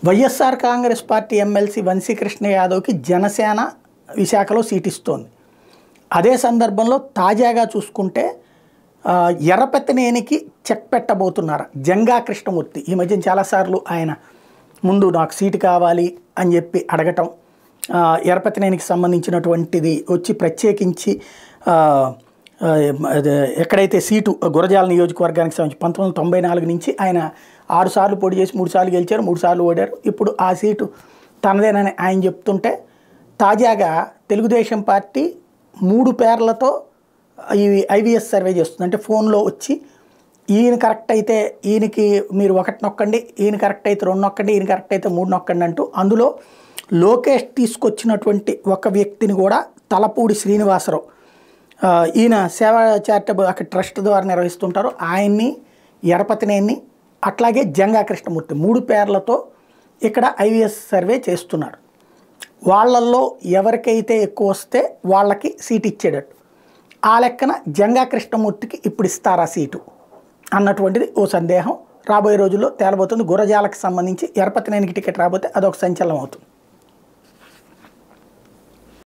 YSR Congress party MLC Vamsikrishna యాదవ్కి Janasena విశాఖలో seat ఇస్తోంది. అదే సందర్భంలో తాజాగా చూసుకుంటే ఎర్రపెత్తనేనికి చెక్ పెట్టబోతున్నారు జంగా కృష్ణమూర్తి. ఈ మధ్య చాలాసార్లు ఆయన ముందు నాకు సీటు కావాలి అని చెప్పి అడగటం, ఎర్రపెత్తనేనికి సంబంధించినటువంటిది వచ్చి ప్రత్యేకించి ఎక్కడైతే సీటు గురజాల నియోజకవర్గానికి సంబంధించి 1994 నుంచి ఆయన 6 సార్లు పోటీ చేసి 3 సార్లు గెలిచారు, 3 సార్లు ఓడారు. ఇప్పుడు ఆ సీటు తనదేనని ఆయన చెప్తుంటే తాజాగా తెలుగుదేశం పార్టీ 3 పేర్లతో ఈ ఐవీఎస్ సర్వే చేస్తుంది. అంటే ఫోన్లో వచ్చి ఈయన కరెక్ట్ అయితే ఈయనకి మీరు 1 నొక్కండి, ఈయన కరెక్ట్ అయితే 2 నొక్కండి, ఈయన కరెక్ట్ అయితే 3 నొక్కండి అంటూ అందులో లోకేష్ తీసుకొచ్చినటువంటి ఒక వ్యక్తిని కూడా తలపూడి శ్రీనివాసరావు, ఈయన సేవా చారిటబుల్ అక్కడ ట్రస్ట్ ద్వారా నిర్వహిస్తుంటారు, ఆయన్ని ఎర్రపెత్తనేని అట్లాగే జంగా కృష్ణమూర్తి 3 పేర్లతో ఇక్కడ ఐవీఎస్ సర్వే చేస్తున్నారు. వాళ్ళల్లో ఎవరికైతే ఎక్కువ వస్తే వాళ్ళకి సీట్ ఇచ్చేటట్టు. ఆ లెక్కన జంగా కృష్ణమూర్తికి ఇప్పుడు ఇస్తారా సీటు అన్నటువంటిది ఓ సందేహం రాబోయే రోజుల్లో తేలబోతుంది. గురజాలకు సంబంధించి ఎర్రపెత్తనేనికి టికెట్ రాబోతే అదొక సంచలనం అవుతుంది.